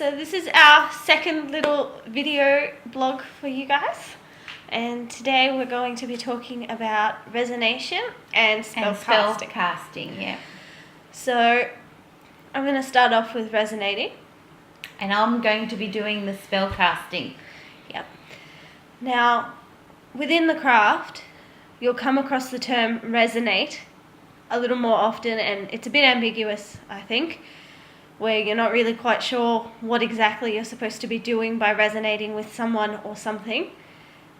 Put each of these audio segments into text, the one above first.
So this is our second little video blog for you guys, and today we're going to be talking about resonation and spell casting. Yeah. So I'm going to start off with resonating. And I'm going to be doing the spell casting. Yep. Now, within the craft, you'll come across the term resonate a little more often, and it's a bit ambiguous, I think, where you're not really quite sure what exactly you're supposed to be doing by resonating with someone or something.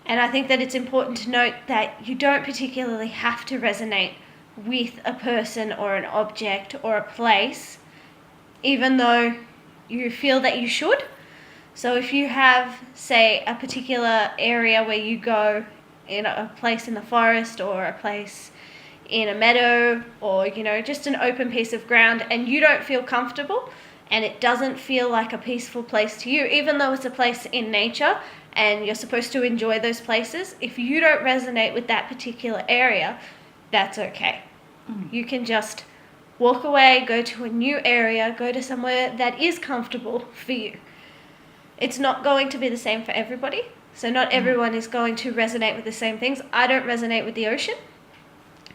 And I think that it's important to note that you don't particularly have to resonate with a person or an object or a place, even though you feel that you should. So if you have, say, a particular area where you go, in a place in the forest or a place in a meadow, or just an open piece of ground, and you don't feel comfortable and it doesn't feel like a peaceful place to you, even though it's a place in nature and you're supposed to enjoy those places, if you don't resonate with that particular area, that's okay. You can just walk away, go to a new area, go to somewhere that is comfortable for you. It's not going to be the same for everybody, so not everyone is going to resonate with the same things. I don't resonate with the ocean.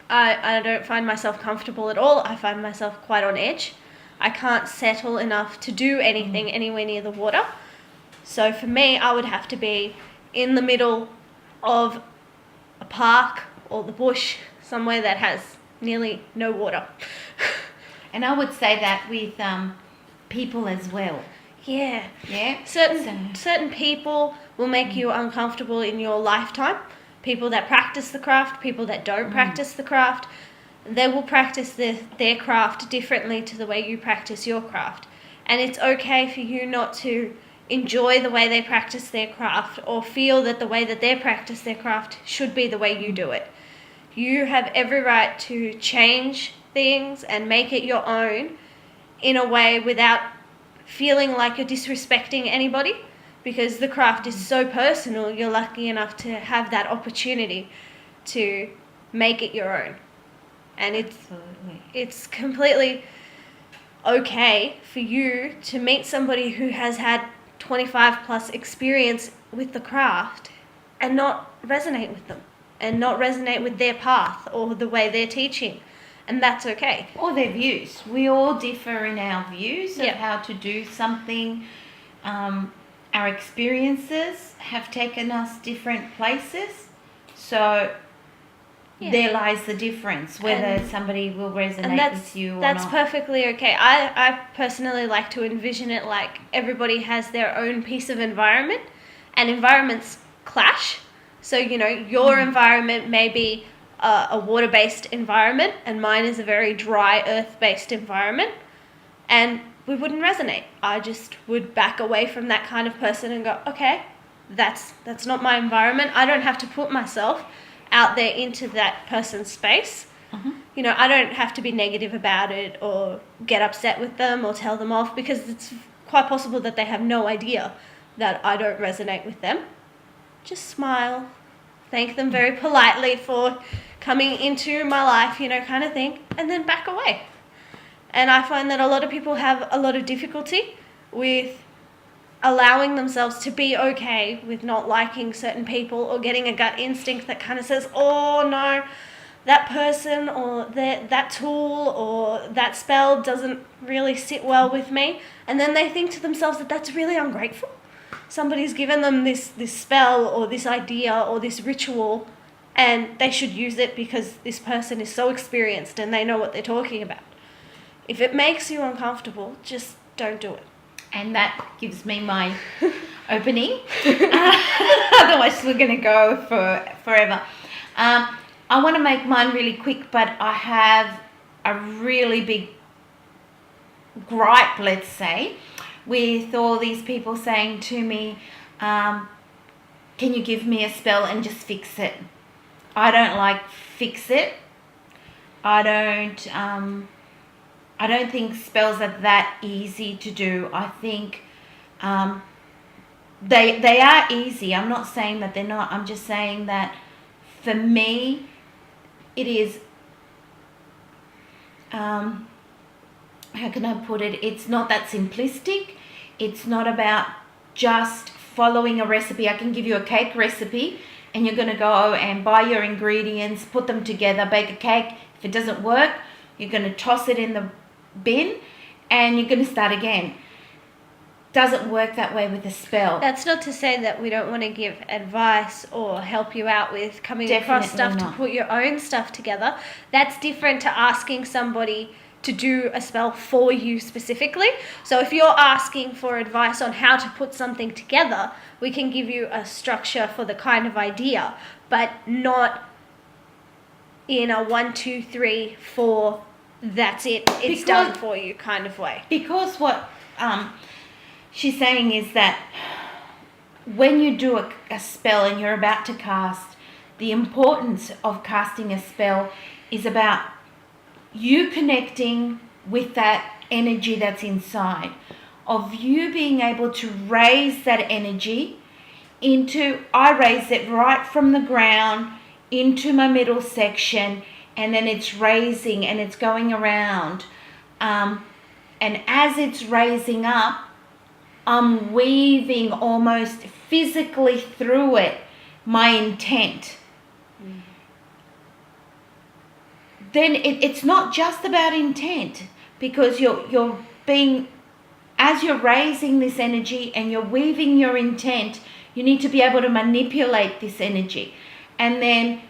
I don't find myself comfortable at all. I find myself quite on edge. I can't settle enough to do anything anywhere near the water. So for me, I would have to be in the middle of a park or the bush, somewhere that has nearly no water. And I would say that with people as well. Yeah. Yeah. Certain people will make you uncomfortable in your lifetime. People that practice the craft, people that don't practice the craft, they will practice their craft differently to the way you practice your craft. And it's okay for you not to enjoy the way they practice their craft or feel that the way that they practice their craft should be the way you do it. You have every right to change things and make it your own in a way without feeling like you're disrespecting anybody, because the craft is so personal. You're lucky enough to have that opportunity to make it your own. And it's completely okay for you to meet somebody who has had 25 plus experience with the craft and not resonate with them and not resonate with their path or the way they're teaching. And that's okay. Or their views. We all differ in our views of how to do something. Our experiences have taken us different places. So there lies the difference, whether somebody will resonate with you or not. That's perfectly okay. I personally like to envision it like everybody has their own piece of environment, and environments clash. So, your environment may be a water-based environment, and mine is a very dry, earth-based environment, and we wouldn't resonate. I just would back away from that kind of person and go, okay, that's not my environment. I don't have to put myself out there into that person's space. I don't have to be negative about it or get upset with them or tell them off, because it's quite possible that they have no idea that I don't resonate with them. Just smile, thank them very politely for coming into my life, kind of thing, and then back away. And I find that a lot of people have a lot of difficulty with allowing themselves to be okay with not liking certain people or getting a gut instinct that kind of says, oh no, that person or that tool or that spell doesn't really sit well with me. And then they think to themselves that that's really ungrateful. Somebody's given them this spell or this idea or this ritual, and they should use it because this person is so experienced and they know what they're talking about. If it makes you uncomfortable, just don't do it. And that gives me my opening. Otherwise we're going to go for forever. I want to make mine really quick, but I have a really big gripe, let's say, with all these people saying to me, can you give me a spell and just fix it? I don't like fix it. I don't think spells are that easy to do. I think they are easy. I'm not saying that they're not. I'm just saying that for me, it is, how can I put it? It's not that simplistic. It's not about just following a recipe. I can give you a cake recipe and you're going to go and buy your ingredients, put them together, bake a cake. If it doesn't work, you're going to toss it in the bin and you're going to start again. Doesn't work that way with a spell. That's not to say that we don't want to give advice or help you out with coming across stuff to put your own stuff together. That's different to asking somebody to do a spell for you specifically. So if you're asking for advice on how to put something together, we can give you a structure for the kind of idea, but not in a 1, 2, 3, 4, that's it, it's done for you kind of way. Because what she's saying is that when you do a spell and you're about to cast, the importance of casting a spell is about you connecting with that energy that's inside, of you being able to raise that energy into, I raise it right from the ground into my middle section, and then it's raising and it's going around. And as it's raising up, I'm weaving almost physically through it my intent. Then it's not just about intent, because you're being, as you're raising this energy and you're weaving your intent, you need to be able to manipulate this energy. And then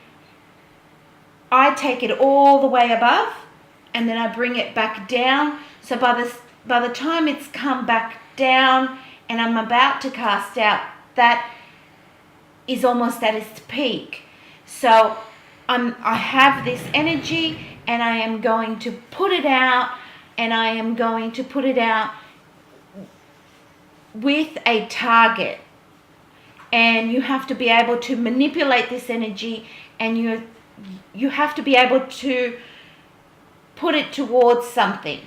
I take it all the way above and then I bring it back down. So by the time it's come back down and I'm about to cast out, that is almost at its peak. So I have this energy and I am going to put it out, and I am going to put it out with a target. And you have to be able to manipulate this energy, and you have to be able to put it towards something.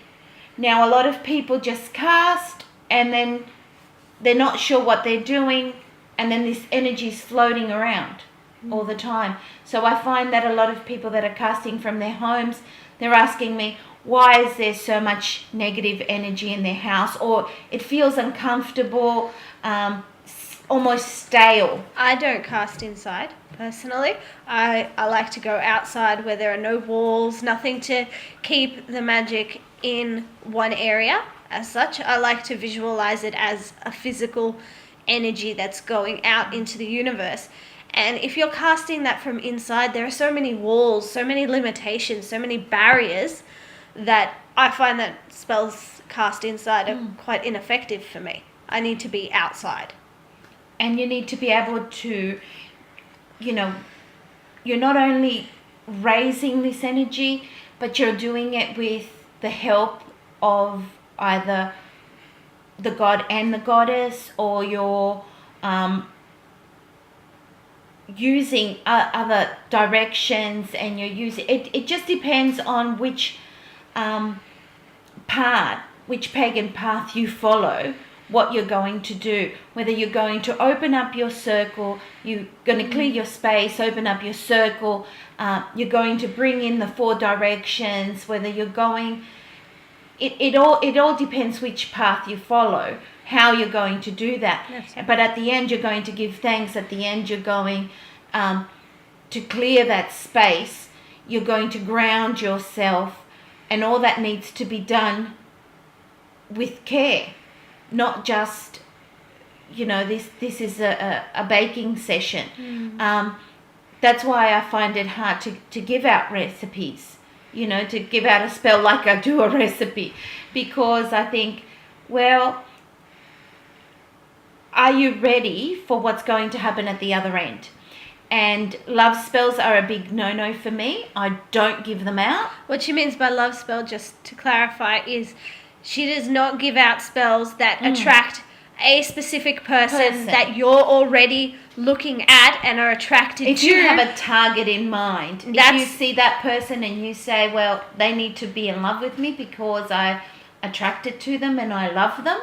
Now, a lot of people just cast and then they're not sure what they're doing, and then this energy is floating around all the time. So I find that a lot of people that are casting from their homes, they're asking me, why is there so much negative energy in their house? Or it feels uncomfortable, almost stale. I don't cast inside, personally. I like to go outside where there are no walls, nothing to keep the magic in one area as such. I like to visualize it as a physical energy that's going out into the universe. And if you're casting that from inside, there are so many walls, so many limitations, so many barriers, that I find that spells cast inside are quite ineffective for me. I need to be outside. And you need to be able to, you're not only raising this energy, but you're doing it with the help of either the god and the goddess, or you're using other directions, and you're using it just depends on which which pagan path you follow, what you're going to do. Whether you're going to open up your circle, you're going to clear your space, open up your circle, you're going to bring in the 4 directions, whether you're going, it all depends which path you follow, how you're going to do that. Yes. But at the end, you're going to give thanks. At the end, you're going to clear that space. You're going to ground yourself, and all that needs to be done with care, not just, this is a baking session. That's why I find it hard to give out recipes, to give out a spell like I do a recipe, because I think, well, are you ready for what's going to happen at the other end? And love spells are a big no-no for me. I don't give them out. What she means by love spell, just to clarify, is she does not give out spells that attract a specific person that you're already looking at and are attracted to. If you have a target in mind, if you see that person and you say, well, they need to be in love with me because I'm attracted to them and I love them.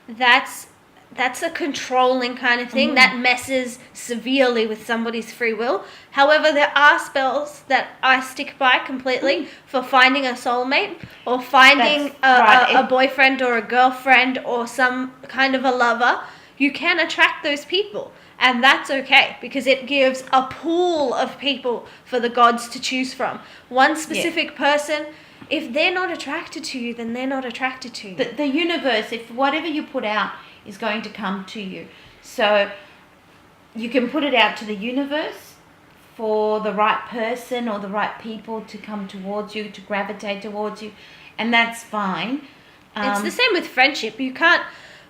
That's that's a controlling kind of thing that messes severely with somebody's free will. However, there are spells that I stick by completely for finding a soulmate or finding a boyfriend or a girlfriend or some kind of a lover. You can attract those people, and that's okay because it gives a pool of people for the gods to choose from. One specific person, if they're not attracted to you, then they're not attracted to you. The universe, if whatever you put out is going to come to you. So you can put it out to the universe for the right person or the right people to come towards you, to gravitate towards you, and that's fine. It's the same with friendship. You can't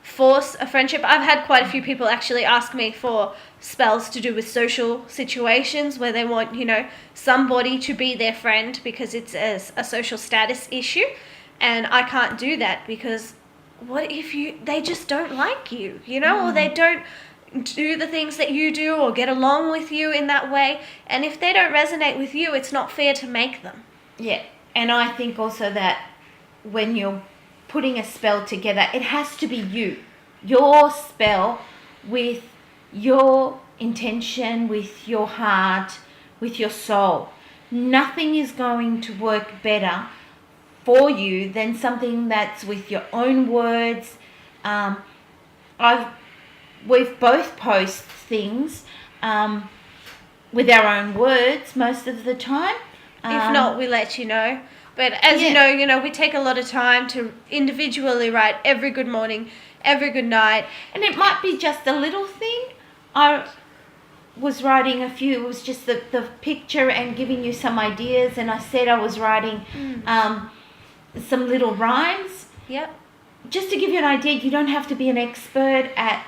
force a friendship. I've had quite a few people actually ask me for spells to do with social situations where they want, somebody to be their friend because it's a social status issue, and I can't do that because what if they just don't like you, or they don't do the things that you do or get along with you in that way, and if they don't resonate with you, it's not fair to make them. Yeah, and I think also that when you're putting a spell together, it has to be your spell with your intention, with your heart, with your soul. Nothing is going to work better for you than something that's with your own words. We've both posted things with our own words most of the time. If not, we let you know. But as you know, we take a lot of time to individually write every good morning, every good night. And it might be just a little thing. I was writing a few, it was just the picture and giving you some ideas. And I said I was writing some little rhymes. Yep. Just to give you an idea, you don't have to be an expert at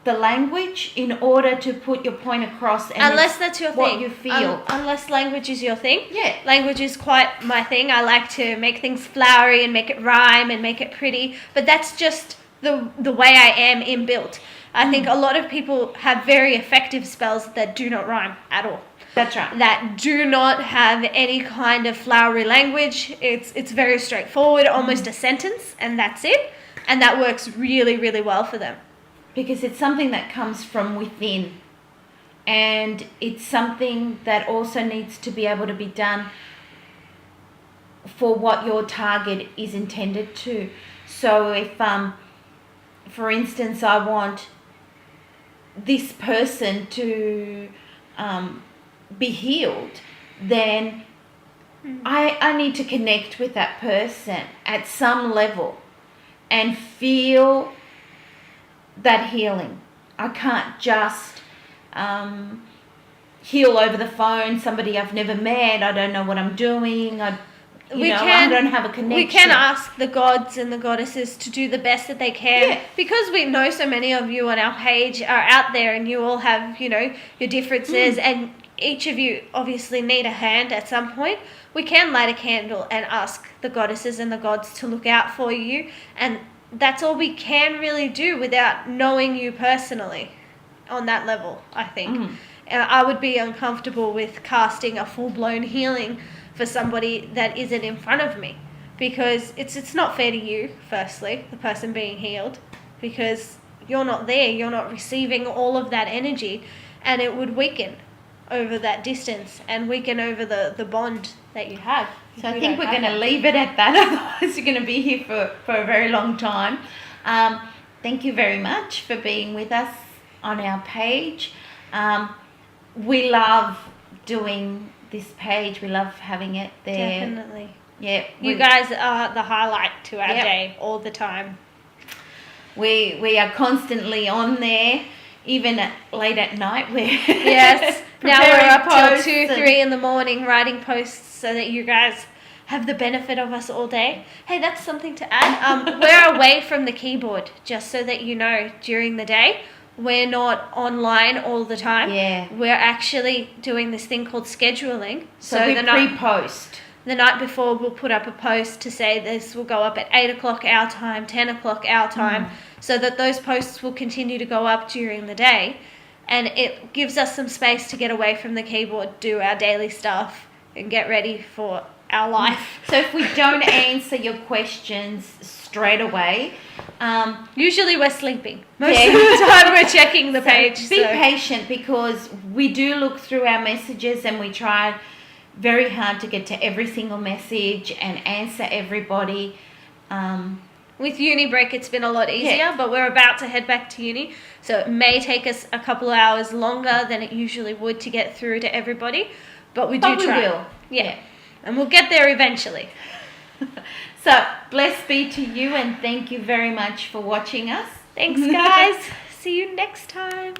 the language in order to put your point across, and unless that's your what thing. You feel. Unless language is your thing. Yeah. Language is quite my thing. I like to make things flowery and make it rhyme and make it pretty, but that's just the way I am inbuilt. I think a lot of people have very effective spells that do not rhyme at all. That's right. That do not have any kind of flowery language. It's very straightforward, almost a sentence, and that's it. And that works really, really well for them. Because it's something that comes from within. And it's something that also needs to be able to be done for what your target is intended to. So if, for instance, I want this person to be healed, then I need to connect with that person at some level and feel that healing. I can't just heal over the phone somebody I've never met. I don't know what I'm doing. I don't have a connection. We can ask the gods and the goddesses to do the best that they can, because we know so many of you on our page are out there and you all have, your differences, and each of you obviously need a hand at some point. We can light a candle and ask the goddesses and the gods to look out for you, and that's all we can really do without knowing you personally on that level, I think. I would be uncomfortable with casting a full-blown healing for somebody that isn't in front of me, because it's not fair to you, firstly, the person being healed, because you're not there, you're not receiving all of that energy, and it would weaken over that distance and weaken over the bond that you have. So I think we're going to leave it at that, otherwise you're going to be here for a very long time. Thank you very much for being with us on our page. We love doing this page. We love having it there. Definitely. Yeah. You guys are the highlight to our day all the time. We are constantly on there, even late at night. Yes. Now we're up till 2, 3 in the morning writing posts so that you guys have the benefit of us all day. Hey, that's something to add. We're away from the keyboard, just so that you know, during the day. We're not online all the time. Yeah. We're actually doing this thing called scheduling. So we pre-post. The night before, we'll put up a post to say this will go up at 8 o'clock our time, 10 o'clock our time, so that those posts will continue to go up during the day. And it gives us some space to get away from the keyboard, do our daily stuff, and get ready for our life. So if we don't answer your questions straight away, usually we're sleeping. Most of the time we're checking the page. Be patient, because we do look through our messages and we try very hard to get to every single message and answer everybody. With uni break, it's been a lot easier, but we're about to head back to uni, so it may take us a couple of hours longer than it usually would to get through to everybody, but we try. We will. Yeah. And we'll get there eventually. So, blessed be to you, and thank you very much for watching us. Thanks, guys. See you next time.